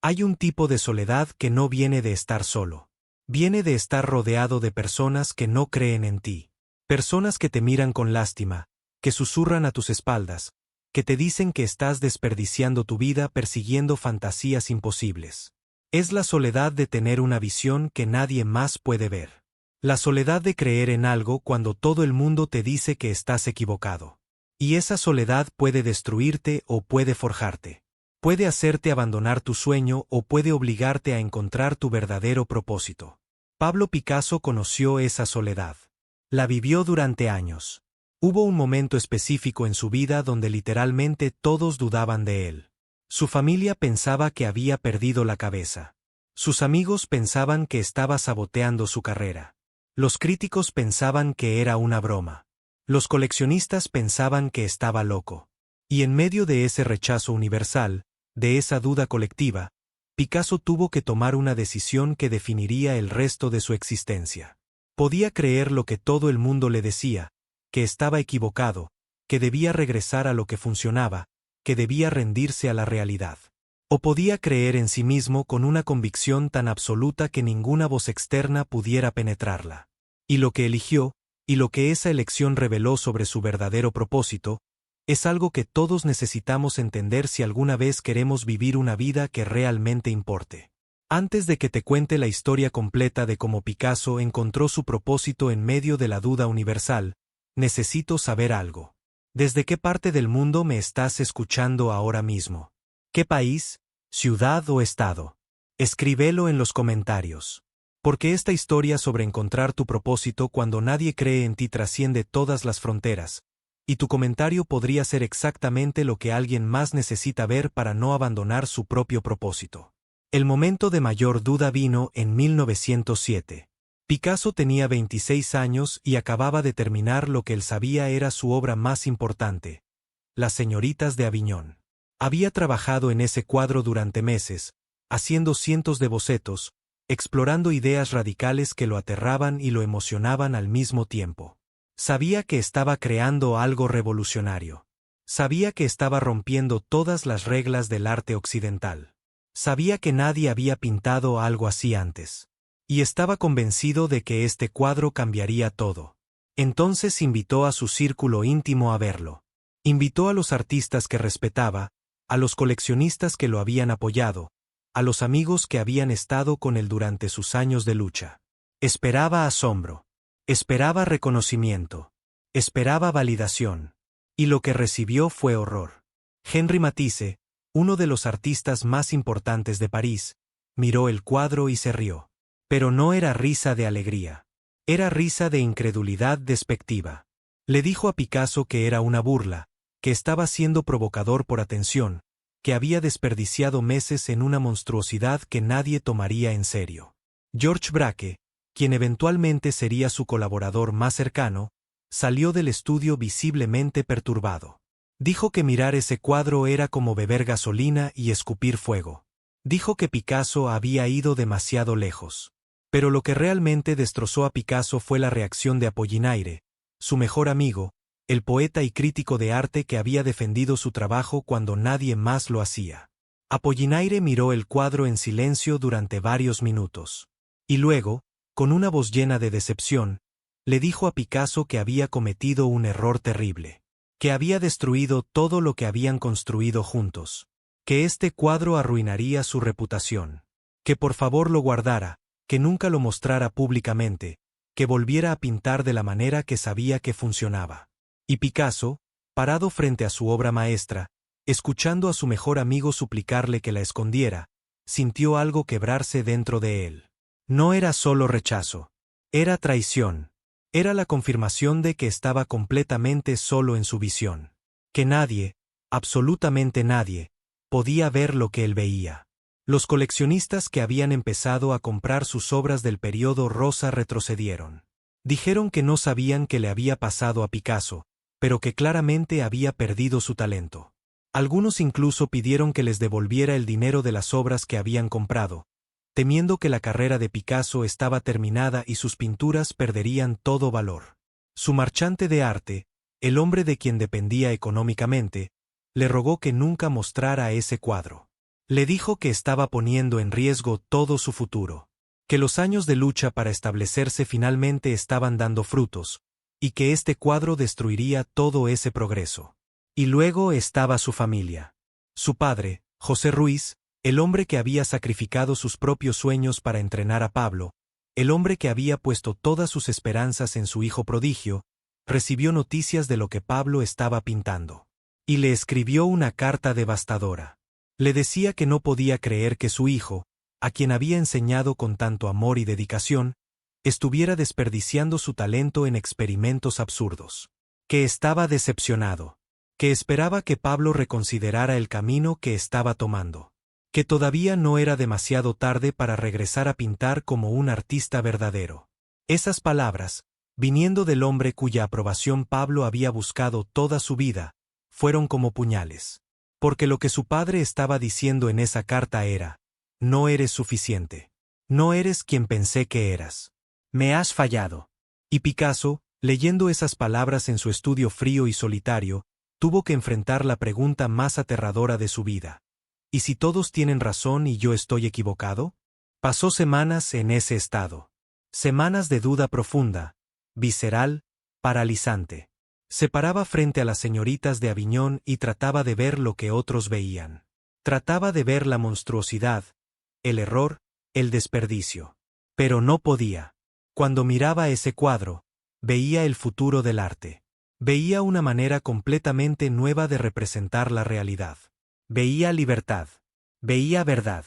Hay un tipo de soledad que no viene de estar solo. Viene de estar rodeado de personas que no creen en ti. Personas que te miran con lástima, que susurran a tus espaldas, que te dicen que estás desperdiciando tu vida persiguiendo fantasías imposibles. Es la soledad de tener una visión que nadie más puede ver. La soledad de creer en algo cuando todo el mundo te dice que estás equivocado. Y esa soledad puede destruirte o puede forjarte. Puede hacerte abandonar tu sueño o puede obligarte a encontrar tu verdadero propósito. Pablo Picasso conoció esa soledad. La vivió durante años. Hubo un momento específico en su vida donde literalmente todos dudaban de él. Su familia pensaba que había perdido la cabeza. Sus amigos pensaban que estaba saboteando su carrera. Los críticos pensaban que era una broma. Los coleccionistas pensaban que estaba loco. Y en medio de ese rechazo universal, de esa duda colectiva, Picasso tuvo que tomar una decisión que definiría el resto de su existencia. Podía creer lo que todo el mundo le decía, que estaba equivocado, que debía regresar a lo que funcionaba, que debía rendirse a la realidad. O podía creer en sí mismo con una convicción tan absoluta que ninguna voz externa pudiera penetrarla. Y lo que eligió, y lo que esa elección reveló sobre su verdadero propósito, es algo que todos necesitamos entender si alguna vez queremos vivir una vida que realmente importe. Antes de que te cuente la historia completa de cómo Picasso encontró su propósito en medio de la duda universal, necesito saber algo. ¿Desde qué parte del mundo me estás escuchando ahora mismo? ¿Qué país, ciudad o estado? Escríbelo en los comentarios. Porque esta historia sobre encontrar tu propósito cuando nadie cree en ti trasciende todas las fronteras, y tu comentario podría ser exactamente lo que alguien más necesita ver para no abandonar su propio propósito. El momento de mayor duda vino en 1907. Picasso tenía 26 años y acababa de terminar lo que él sabía era su obra más importante, Las señoritas de Aviñón. Había trabajado en ese cuadro durante meses, haciendo cientos de bocetos, explorando ideas radicales que lo aterraban y lo emocionaban al mismo tiempo. Sabía que estaba creando algo revolucionario. Sabía que estaba rompiendo todas las reglas del arte occidental. Sabía que nadie había pintado algo así antes. Y estaba convencido de que este cuadro cambiaría todo. Entonces invitó a su círculo íntimo a verlo. Invitó a los artistas que respetaba, a los coleccionistas que lo habían apoyado, a los amigos que habían estado con él durante sus años de lucha. Esperaba asombro. Esperaba reconocimiento. Esperaba validación. Y lo que recibió fue horror. Henri Matisse, uno de los artistas más importantes de París, miró el cuadro y se rió. Pero no era risa de alegría. Era risa de incredulidad despectiva. Le dijo a Picasso que era una burla, que estaba siendo provocador por atención, que había desperdiciado meses en una monstruosidad que nadie tomaría en serio. Georges Braque, quien eventualmente sería su colaborador más cercano, salió del estudio visiblemente perturbado. Dijo que mirar ese cuadro era como beber gasolina y escupir fuego. Dijo que Picasso había ido demasiado lejos. Pero lo que realmente destrozó a Picasso fue la reacción de Apollinaire, su mejor amigo, el poeta y crítico de arte que había defendido su trabajo cuando nadie más lo hacía. Apollinaire miró el cuadro en silencio durante varios minutos. Y luego, con una voz llena de decepción, le dijo a Picasso que había cometido un error terrible. Que había destruido todo lo que habían construido juntos. Que este cuadro arruinaría su reputación. Que por favor lo guardara, que nunca lo mostrara públicamente, que volviera a pintar de la manera que sabía que funcionaba. Y Picasso, parado frente a su obra maestra, escuchando a su mejor amigo suplicarle que la escondiera, sintió algo quebrarse dentro de él. No era solo rechazo. Era traición. Era la confirmación de que estaba completamente solo en su visión. Que nadie, absolutamente nadie, podía ver lo que él veía. Los coleccionistas que habían empezado a comprar sus obras del periodo rosa retrocedieron. Dijeron que no sabían qué le había pasado a Picasso, pero que claramente había perdido su talento. Algunos incluso pidieron que les devolviera el dinero de las obras que habían comprado, temiendo que la carrera de Picasso estaba terminada y sus pinturas perderían todo valor. Su marchante de arte, el hombre de quien dependía económicamente, le rogó que nunca mostrara ese cuadro. Le dijo que estaba poniendo en riesgo todo su futuro, que los años de lucha para establecerse finalmente estaban dando frutos, y que este cuadro destruiría todo ese progreso. Y luego estaba su familia. Su padre, José Ruiz, el hombre que había sacrificado sus propios sueños para entrenar a Pablo, el hombre que había puesto todas sus esperanzas en su hijo prodigio, recibió noticias de lo que Pablo estaba pintando. Y le escribió una carta devastadora. Le decía que no podía creer que su hijo, a quien había enseñado con tanto amor y dedicación, estuviera desperdiciando su talento en experimentos absurdos. Que estaba decepcionado. Que esperaba que Pablo reconsiderara el camino que estaba tomando. Que todavía no era demasiado tarde para regresar a pintar como un artista verdadero. Esas palabras, viniendo del hombre cuya aprobación Pablo había buscado toda su vida, fueron como puñales. Porque lo que su padre estaba diciendo en esa carta era: no eres suficiente. No eres quien pensé que eras. Me has fallado. Y Picasso, leyendo esas palabras en su estudio frío y solitario, tuvo que enfrentar la pregunta más aterradora de su vida. ¿Y si todos tienen razón y yo estoy equivocado? Pasó semanas en ese estado. Semanas de duda profunda, visceral, paralizante. Se paraba frente a las señoritas de Aviñón y trataba de ver lo que otros veían. Trataba de ver la monstruosidad, el error, el desperdicio. Pero no podía. Cuando miraba ese cuadro, veía el futuro del arte. Veía una manera completamente nueva de representar la realidad. Veía libertad. Veía verdad.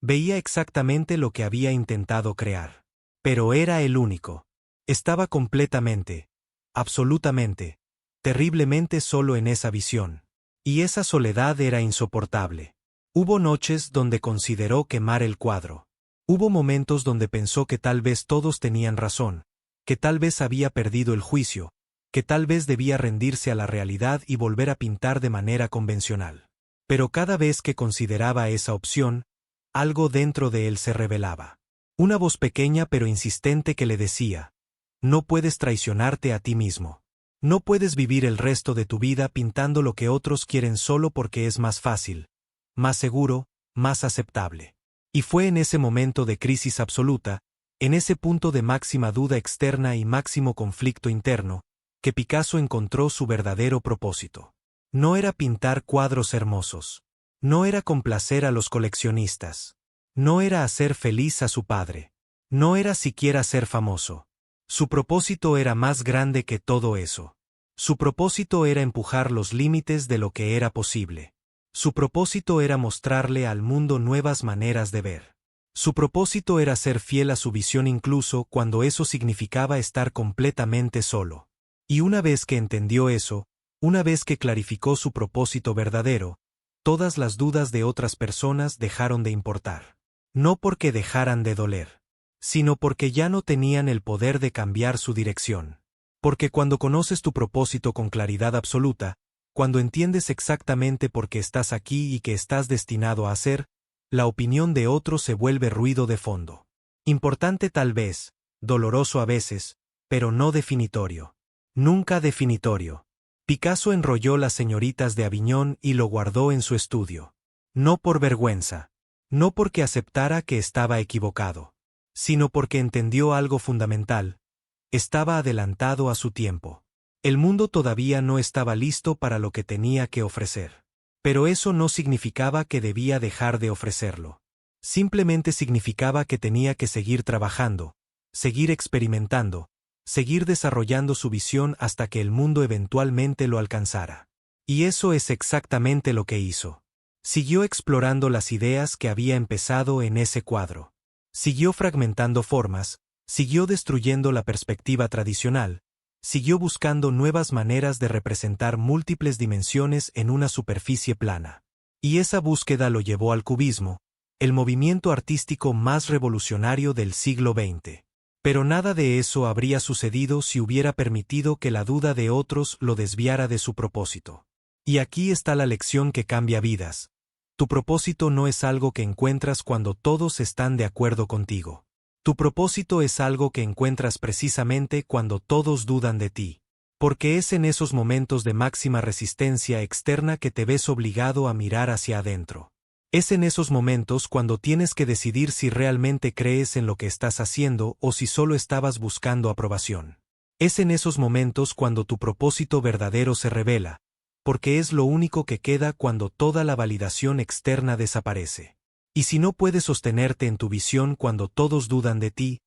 Veía exactamente lo que había intentado crear. Pero era el único. Estaba completamente, absolutamente, terriblemente solo en esa visión. Y esa soledad era insoportable. Hubo noches donde consideró quemar el cuadro. Hubo momentos donde pensó que tal vez todos tenían razón, que tal vez había perdido el juicio, que tal vez debía rendirse a la realidad y volver a pintar de manera convencional. Pero cada vez que consideraba esa opción, algo dentro de él se revelaba. Una voz pequeña pero insistente que le decía: no puedes traicionarte a ti mismo. No puedes vivir el resto de tu vida pintando lo que otros quieren solo porque es más fácil, más seguro, más aceptable. Y fue en ese momento de crisis absoluta, en ese punto de máxima duda externa y máximo conflicto interno, que Picasso encontró su verdadero propósito. No era pintar cuadros hermosos. No era complacer a los coleccionistas. No era hacer feliz a su padre. No era siquiera ser famoso. Su propósito era más grande que todo eso. Su propósito era empujar los límites de lo que era posible. Su propósito era mostrarle al mundo nuevas maneras de ver. Su propósito era ser fiel a su visión incluso cuando eso significaba estar completamente solo. Y una vez que entendió eso, una vez que clarificó su propósito verdadero, todas las dudas de otras personas dejaron de importar. No porque dejaran de doler, sino porque ya no tenían el poder de cambiar su dirección. Porque cuando conoces tu propósito con claridad absoluta, cuando entiendes exactamente por qué estás aquí y qué estás destinado a hacer, la opinión de otros se vuelve ruido de fondo. Importante tal vez, doloroso a veces, pero no definitorio. Nunca definitorio. Picasso enrolló las señoritas de Aviñón y lo guardó en su estudio. No por vergüenza. No porque aceptara que estaba equivocado. Sino porque entendió algo fundamental. Estaba adelantado a su tiempo. El mundo todavía no estaba listo para lo que tenía que ofrecer. Pero eso no significaba que debía dejar de ofrecerlo. Simplemente significaba que tenía que seguir trabajando, seguir experimentando, seguir desarrollando su visión hasta que el mundo eventualmente lo alcanzara. Y eso es exactamente lo que hizo. Siguió explorando las ideas que había empezado en ese cuadro. Siguió fragmentando formas, siguió destruyendo la perspectiva tradicional, siguió buscando nuevas maneras de representar múltiples dimensiones en una superficie plana. Y esa búsqueda lo llevó al cubismo, el movimiento artístico más revolucionario del siglo XX. Pero nada de eso habría sucedido si hubiera permitido que la duda de otros lo desviara de su propósito. Y aquí está la lección que cambia vidas. Tu propósito no es algo que encuentras cuando todos están de acuerdo contigo. Tu propósito es algo que encuentras precisamente cuando todos dudan de ti. Porque es en esos momentos de máxima resistencia externa que te ves obligado a mirar hacia adentro. Es en esos momentos cuando tienes que decidir si realmente crees en lo que estás haciendo o si solo estabas buscando aprobación. Es en esos momentos cuando tu propósito verdadero se revela, porque es lo único que queda cuando toda la validación externa desaparece. Y si no puedes sostenerte en tu visión cuando todos dudan de ti,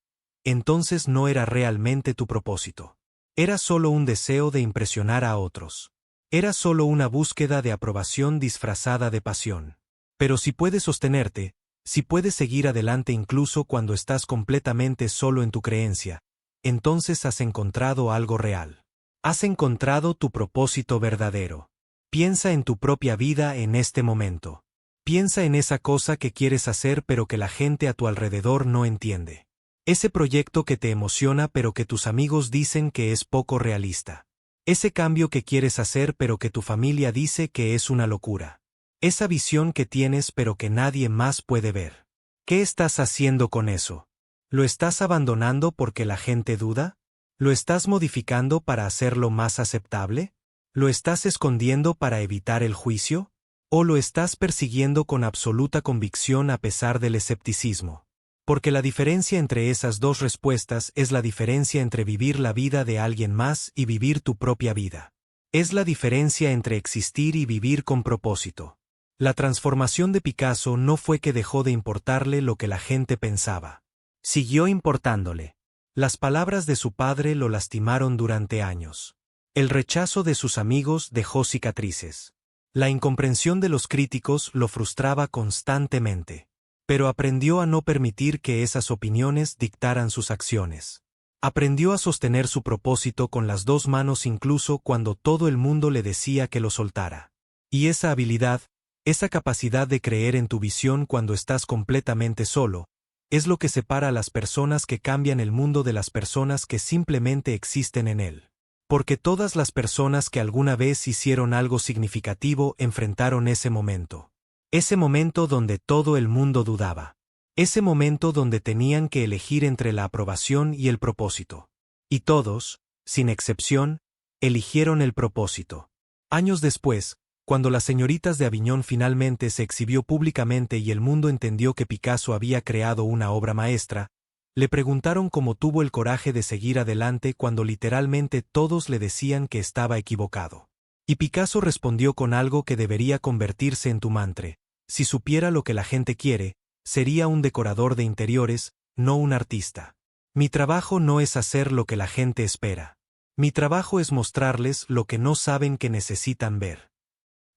entonces no era realmente tu propósito. Era solo un deseo de impresionar a otros. Era solo una búsqueda de aprobación disfrazada de pasión. Pero si puedes sostenerte, si puedes seguir adelante incluso cuando estás completamente solo en tu creencia, entonces has encontrado algo real. Has encontrado tu propósito verdadero. Piensa en tu propia vida en este momento. Piensa en esa cosa que quieres hacer pero que la gente a tu alrededor no entiende. Ese proyecto que te emociona pero que tus amigos dicen que es poco realista. Ese cambio que quieres hacer pero que tu familia dice que es una locura. Esa visión que tienes pero que nadie más puede ver. ¿Qué estás haciendo con eso? ¿Lo estás abandonando porque la gente duda? ¿Lo estás modificando para hacerlo más aceptable? ¿Lo estás escondiendo para evitar el juicio? ¿O lo estás persiguiendo con absoluta convicción a pesar del escepticismo? Porque la diferencia entre esas dos respuestas es la diferencia entre vivir la vida de alguien más y vivir tu propia vida. Es la diferencia entre existir y vivir con propósito. La transformación de Picasso no fue que dejó de importarle lo que la gente pensaba. Siguió importándole. Las palabras de su padre lo lastimaron durante años. El rechazo de sus amigos dejó cicatrices. La incomprensión de los críticos lo frustraba constantemente. Pero aprendió a no permitir que esas opiniones dictaran sus acciones. Aprendió a sostener su propósito con las dos manos incluso cuando todo el mundo le decía que lo soltara. Y esa habilidad, esa capacidad de creer en tu visión cuando estás completamente solo, es lo que separa a las personas que cambian el mundo de las personas que simplemente existen en él. Porque todas las personas que alguna vez hicieron algo significativo enfrentaron ese momento. Ese momento donde todo el mundo dudaba. Ese momento donde tenían que elegir entre la aprobación y el propósito. Y todos, sin excepción, eligieron el propósito. Años después, cuando las señoritas de Aviñón finalmente se exhibió públicamente y el mundo entendió que Picasso había creado una obra maestra, le preguntaron cómo tuvo el coraje de seguir adelante cuando literalmente todos le decían que estaba equivocado. Y Picasso respondió con algo que debería convertirse en tu mantra: si supiera lo que la gente quiere, sería un decorador de interiores, no un artista. Mi trabajo no es hacer lo que la gente espera. Mi trabajo es mostrarles lo que no saben que necesitan ver.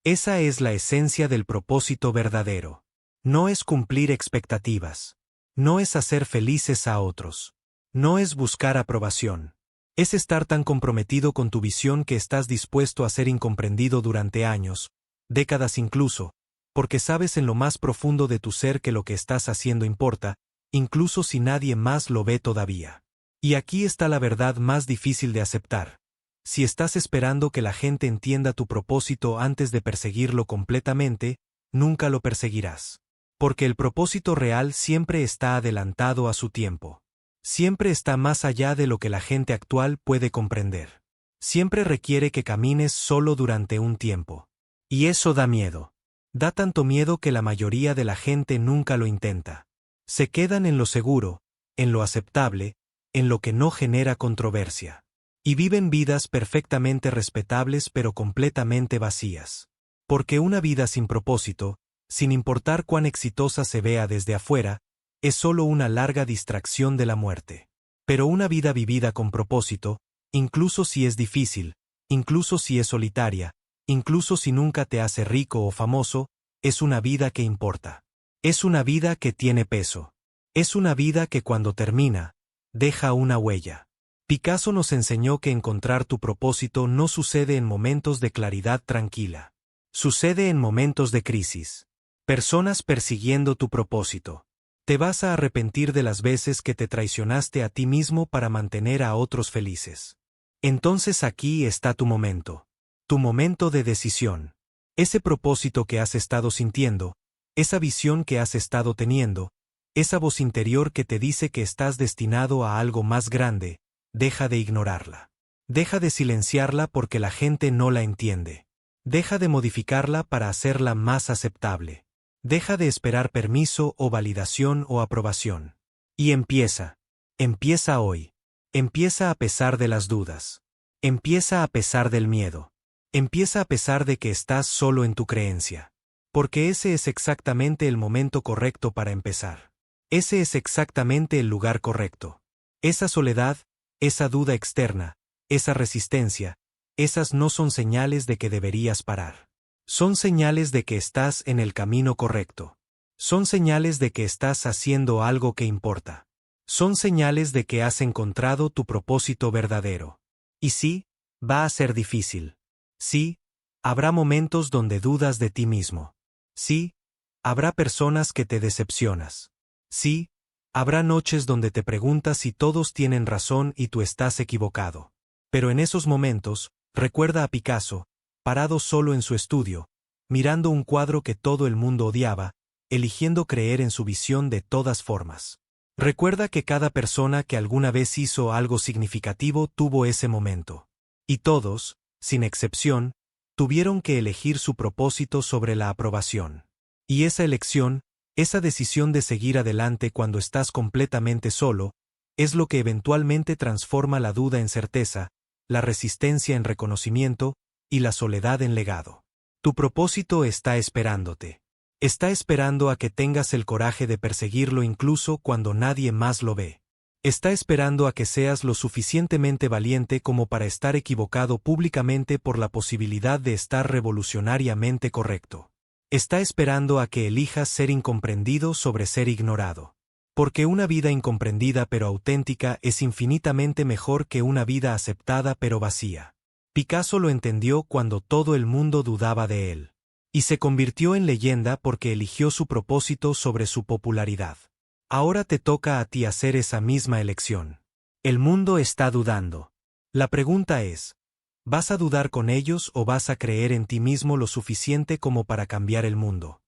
Esa es la esencia del propósito verdadero. No es cumplir expectativas. No es hacer felices a otros. No es buscar aprobación. Es estar tan comprometido con tu visión que estás dispuesto a ser incomprendido durante años, décadas incluso, porque sabes en lo más profundo de tu ser que lo que estás haciendo importa, incluso si nadie más lo ve todavía. Y aquí está la verdad más difícil de aceptar. Si estás esperando que la gente entienda tu propósito antes de perseguirlo completamente, nunca lo perseguirás. Porque el propósito real siempre está adelantado a su tiempo. Siempre está más allá de lo que la gente actual puede comprender. Siempre requiere que camines solo durante un tiempo. Y eso da miedo. Da tanto miedo que la mayoría de la gente nunca lo intenta. Se quedan en lo seguro, en lo aceptable, en lo que no genera controversia. Y viven vidas perfectamente respetables pero completamente vacías. Porque una vida sin propósito, sin importar cuán exitosa se vea desde afuera, es solo una larga distracción de la muerte. Pero una vida vivida con propósito, incluso si es difícil, incluso si es solitaria, incluso si nunca te hace rico o famoso, es una vida que importa. Es una vida que tiene peso. Es una vida que cuando termina, deja una huella. Picasso nos enseñó que encontrar tu propósito no sucede en momentos de claridad tranquila. Sucede en momentos de crisis. Personas persiguiendo tu propósito. Te vas a arrepentir de las veces que te traicionaste a ti mismo para mantener a otros felices. Entonces aquí está tu momento. Tu momento de decisión. Ese propósito que has estado sintiendo, esa visión que has estado teniendo, esa voz interior que te dice que estás destinado a algo más grande, deja de ignorarla. Deja de silenciarla porque la gente no la entiende. Deja de modificarla para hacerla más aceptable. Deja de esperar permiso o validación o aprobación. Y empieza. Empieza hoy. Empieza a pesar de las dudas. Empieza a pesar del miedo. Empieza a pesar de que estás solo en tu creencia. Porque ese es exactamente el momento correcto para empezar. Ese es exactamente el lugar correcto. Esa soledad, esa duda externa, esa resistencia, esas no son señales de que deberías parar. Son señales de que estás en el camino correcto. Son señales de que estás haciendo algo que importa. Son señales de que has encontrado tu propósito verdadero. Y sí, va a ser difícil. Sí, habrá momentos donde dudas de ti mismo. Sí, habrá personas que te decepcionas. Sí, habrá noches donde te preguntas si todos tienen razón y tú estás equivocado. Pero en esos momentos, recuerda a Picasso, parado solo en su estudio, mirando un cuadro que todo el mundo odiaba, eligiendo creer en su visión de todas formas. Recuerda que cada persona que alguna vez hizo algo significativo tuvo ese momento. Y todos, sin excepción, tuvieron que elegir su propósito sobre la aprobación. Y esa elección, esa decisión de seguir adelante cuando estás completamente solo, es lo que eventualmente transforma la duda en certeza, la resistencia en reconocimiento y la soledad en legado. Tu propósito está esperándote. Está esperando a que tengas el coraje de perseguirlo incluso cuando nadie más lo ve. Está esperando a que seas lo suficientemente valiente como para estar equivocado públicamente por la posibilidad de estar revolucionariamente correcto. Está esperando a que elijas ser incomprendido sobre ser ignorado. Porque una vida incomprendida pero auténtica es infinitamente mejor que una vida aceptada pero vacía. Picasso lo entendió cuando todo el mundo dudaba de él. Y se convirtió en leyenda porque eligió su propósito sobre su popularidad. Ahora te toca a ti hacer esa misma elección. El mundo está dudando. La pregunta es, ¿vas a dudar con ellos o vas a creer en ti mismo lo suficiente como para cambiar el mundo?